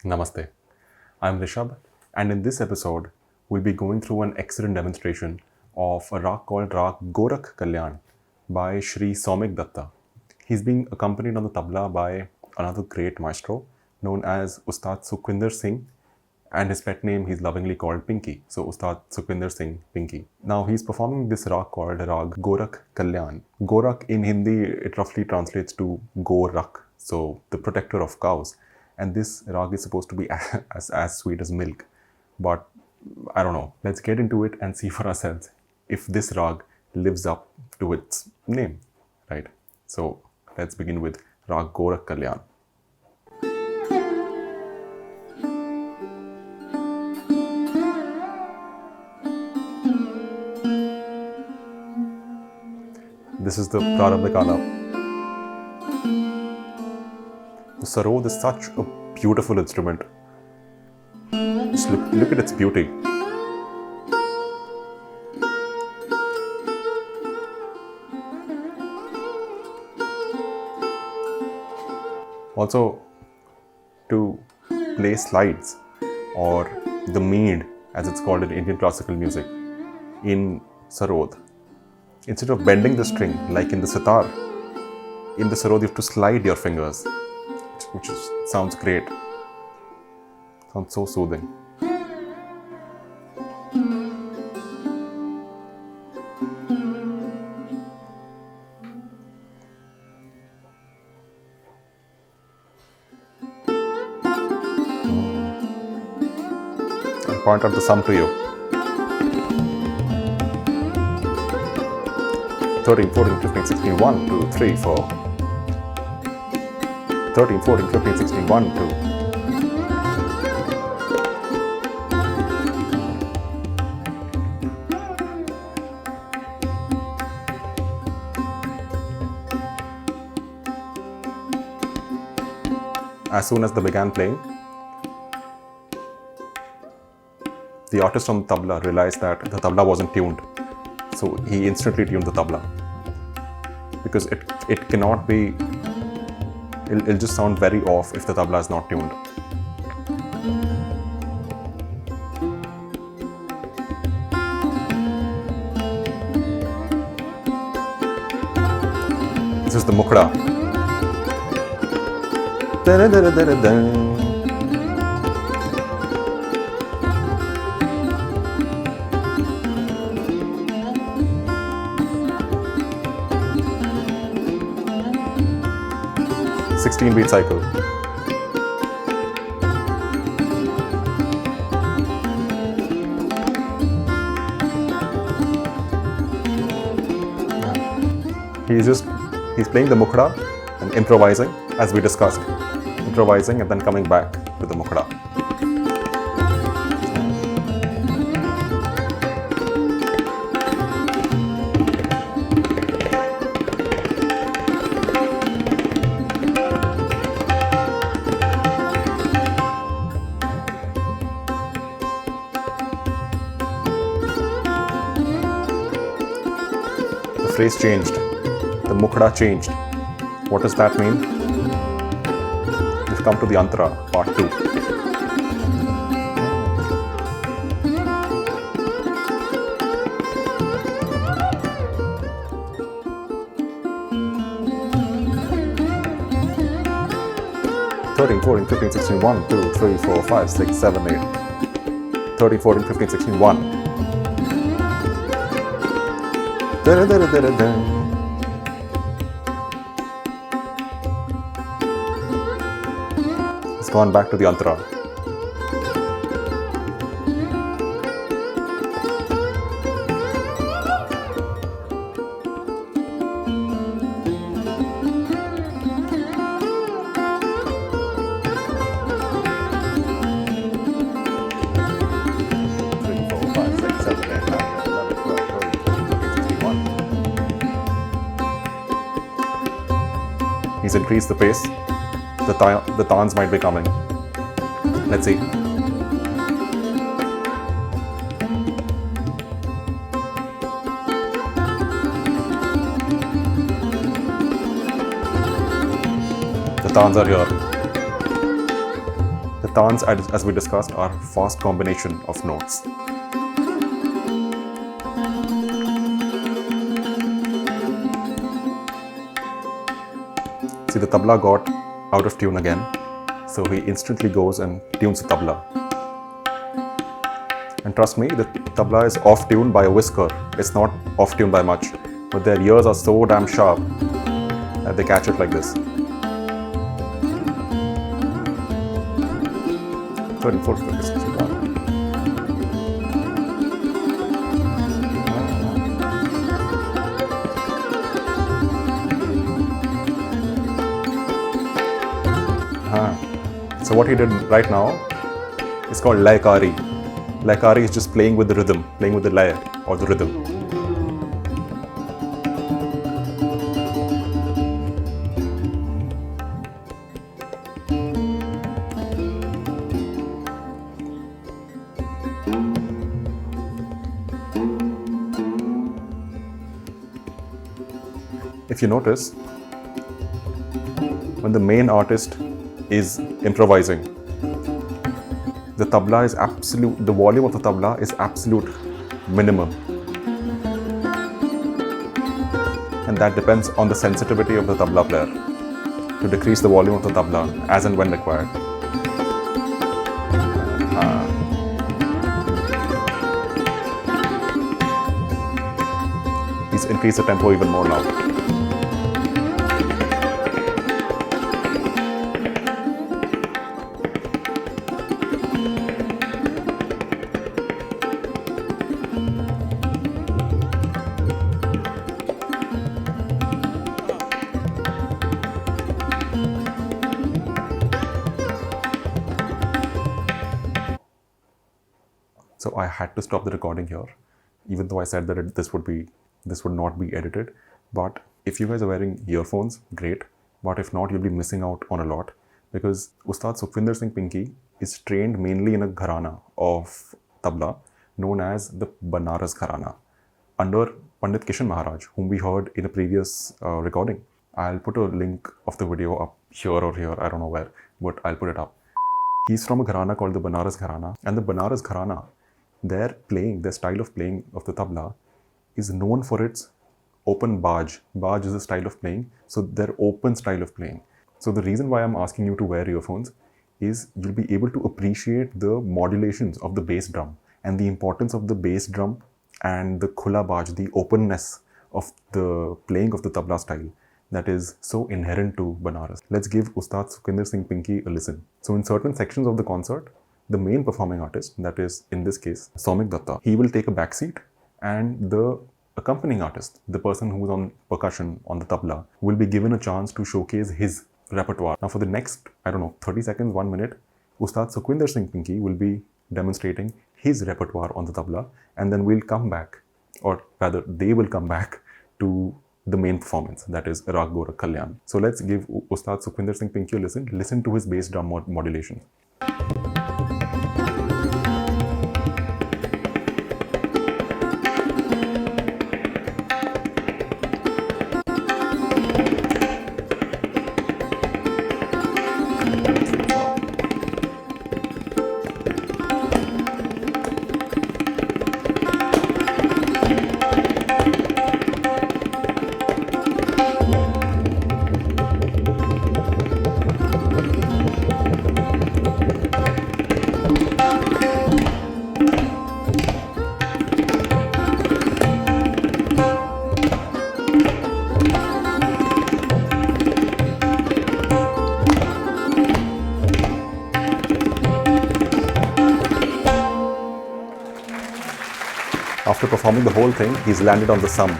Namaste. I'm Rishabh, and in this episode, we'll be going through an excellent demonstration of a rag called Raag Gorakh Kalyan by Shri Soumik Dutta. He's being accompanied on the tabla by another great maestro known as Ustad Sukhwinder Singh, and his pet name he's lovingly called Pinky. So Ustad Sukhwinder Singh, Pinky. Now he's performing this rag called Raag Gorakh Kalyan. Gorakh in Hindi, it roughly translates to Gorakh, so the protector of cows. And this rag is supposed to be as sweet as milk. But I don't know. Let's get into it and see for ourselves if this rag lives up to its name, right? So let's begin with Raag Gorakh Kalyan. This is the Prarabdha Kala. The sarod is such a beautiful instrument. Just look at its beauty. Also, to play slides or the mead, as it's called in Indian classical music, in sarod, instead of bending the string like in the sitar, in the sarod you have to slide your fingers, which sounds great. Sounds so soothing. I'll point out the sum to you. 13, 14, 15, 16, 1, 2, 3, 4. 13, 14, 15, 16, 1, 2. As soon as they began playing, the artist on the tabla realized that the tabla wasn't tuned. So he instantly tuned the tabla. Because it cannot be, it'll just sound very off if the tabla is not tuned. This is the mukda. 16-beat cycle. He's playing the mukda and improvising, as we discussed. Improvising and then coming back to the mukda. The phrase changed. The mukda changed. What does that mean? We've come to the antara, part 2. Thirteen, 14, 15, 16, 1, 2, 3, 4, 5, 6, 7, 8. 13, 14, 15, 16, 1. It's gone back to the antara. He's increased the pace. The tans might be coming. Let's see. The tans are here. The tans, as we discussed, are fast combination of notes. See, the tabla got out of tune again, so he instantly goes and tunes the tabla. And trust me, the tabla is off tune by a whisker. It's not off tune by much, but their ears are so damn sharp that they catch it like this. Third and fourth focus. So what he did right now is called Layakari. Layakari is just playing with the rhythm, playing with the lay or the rhythm. If you notice, when the main artist is improvising, the tabla is absolute, the volume of the tabla is absolute minimum. And that depends on the sensitivity of the tabla player to decrease the volume of the tabla as and when required. He's increased the tempo even more now. So I had to stop the recording here, even though I said that this would not be edited. But if you guys are wearing earphones, great. But if not, you'll be missing out on a lot, because Ustad Sukhwinder Singh Pinky is trained mainly in a gharana of tabla known as the Banaras Karana under Pandit Kishan Maharaj, whom we heard in a previous recording. I'll put a link of the video up here or here, I don't know where, but I'll put it up. He's from a gharana called the Banaras Karana, and the Banaras Karana, their style of playing of the tabla is known for its open baj. Baj is a style of playing, so their open style of playing. So the reason why I'm asking you to wear earphones is you'll be able to appreciate the modulations of the bass drum and the importance of the bass drum and the khula baj, the openness of the playing of the tabla style that is so inherent to Banaras. Let's give Ustad Sukhwinder Singh Pinky a listen. So in certain sections of the concert, the main performing artist, that is in this case Soumik Dutta, he will take a back seat, and the accompanying artist, the person who is on percussion on the tabla, will be given a chance to showcase his repertoire. Now for the next, 30 seconds, 1 minute, Ustad Sukhwinder Singh Pinky will be demonstrating his repertoire on the tabla, and then we'll come back, or rather they will come back to the main performance, that is Raag Gorakh Kalyan. So let's give Ustad Sukhwinder Singh Pinky a listen to his bass drum modulation. After performing the whole thing, he's landed on the sum.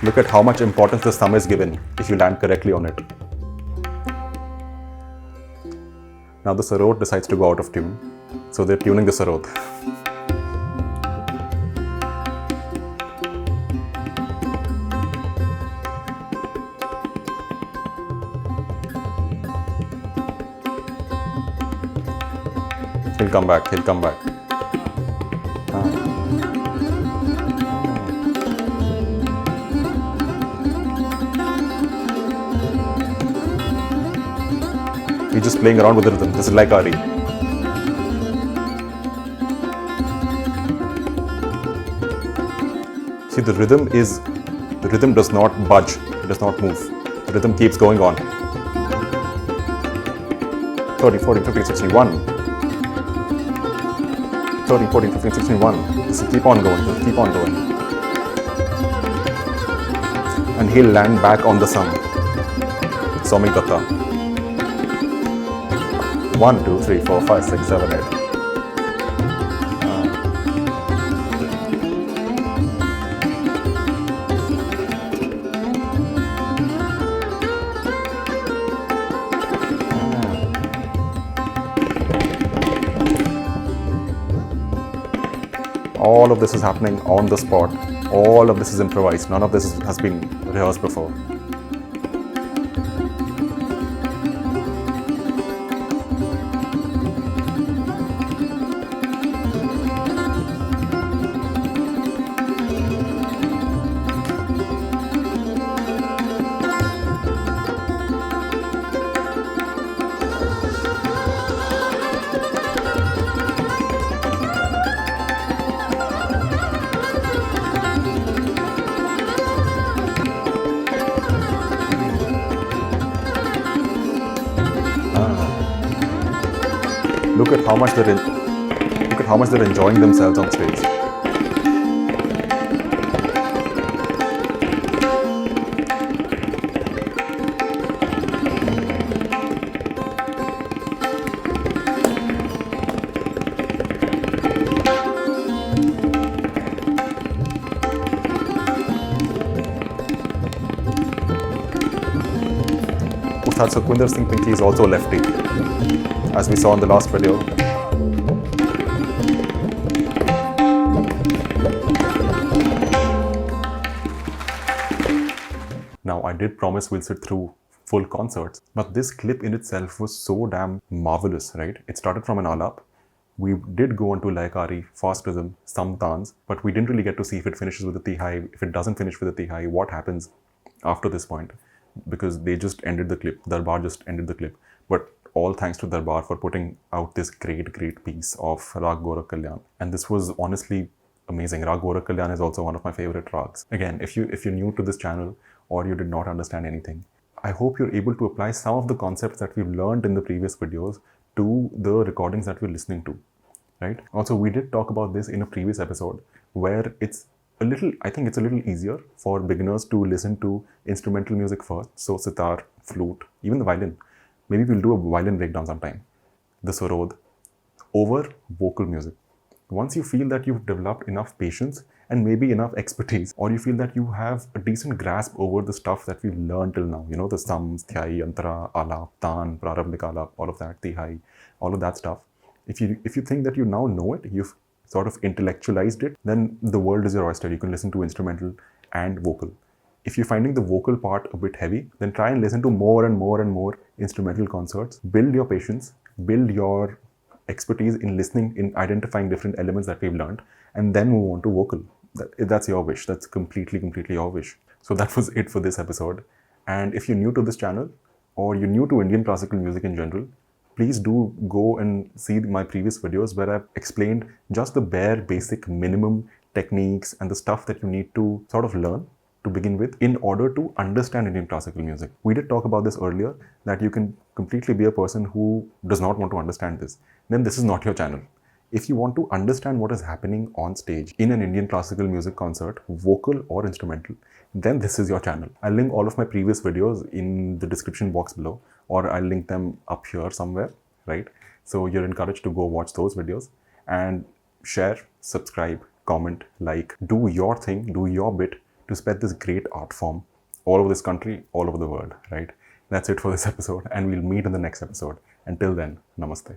Look at how much importance the sum is given if you land correctly on it. Now the sarod decides to go out of tune, so they're tuning the sarod. He'll come back. He's just playing around with the rhythm. This is Layakari. See, the rhythm does not budge, it does not move. The rhythm keeps going on. 13, 14, 15, 16, 1. 13, 14, 15, 16, 1. Just keep on going, just keep on going. And he'll land back on the sum. Soumik Dutta. 1, 2, 3, 4, 5, 6, 7, 8. All of this is happening on the spot. All of this is improvised. None of this has been rehearsed before. Look at how much they're enjoying themselves on stage. Ustad Sukhwinder Singh Pinky is also lefty, as we saw in the last video. Now, I did promise we'll sit through full concerts, but this clip in itself was so damn marvelous, right? It started from an alap. We did go on to Layakari, fast rhythm, some tans, but we didn't really get to see if it finishes with a tihai, if it doesn't finish with a tihai, what happens after this point, because they just ended the clip. Darbar just ended the clip. But all thanks to Darbar for putting out this great piece of Raag Gorakh Kalyan. And this was honestly amazing. Raag Gorakh Kalyan is also one of my favorite rags. Again, if you're new to this channel or you did not understand anything, I hope you're able to apply some of the concepts that we've learned in the previous videos to the recordings that we're listening to, right? Also, we did talk about this in a previous episode where I think it's a little easier for beginners to listen to instrumental music first. So sitar, flute, even the violin. Maybe we'll do a violin breakdown sometime. The sarod over vocal music. Once you feel that you've developed enough patience and maybe enough expertise, or you feel that you have a decent grasp over the stuff that we've learned till now, you know, the sums, thyai, antara, alap, tan, prarabdhik alap, all of that, tihai, all of that stuff. If you think that you now know it, you've sort of intellectualized it, then the world is your oyster. You can listen to instrumental and vocal. If you're finding the vocal part a bit heavy, then try and listen to more and more instrumental concerts. Build your patience, build your expertise in listening, in identifying different elements that we've learned, and then move on to vocal. That's your wish. That's completely your wish. So that was it for this episode. And if you're new to this channel, or you're new to Indian classical music in general, please do go and see my previous videos where I've explained just the bare basic minimum techniques and the stuff that you need to sort of learn to begin with in order to understand Indian classical music. We did talk about this earlier, that you can completely be a person who does not want to understand this. Then this is not your channel. If you want to understand what is happening on stage in an Indian classical music concert, vocal or instrumental, then this is your channel. I'll link all of my previous videos in the description box below, or I'll link them up here somewhere, right? So you're encouraged to go watch those videos and share, subscribe, comment, like, do your thing, do your bit to spread this great art form all over this country, all over the world, right? That's it for this episode, and we'll meet in the next episode. Until then, namaste.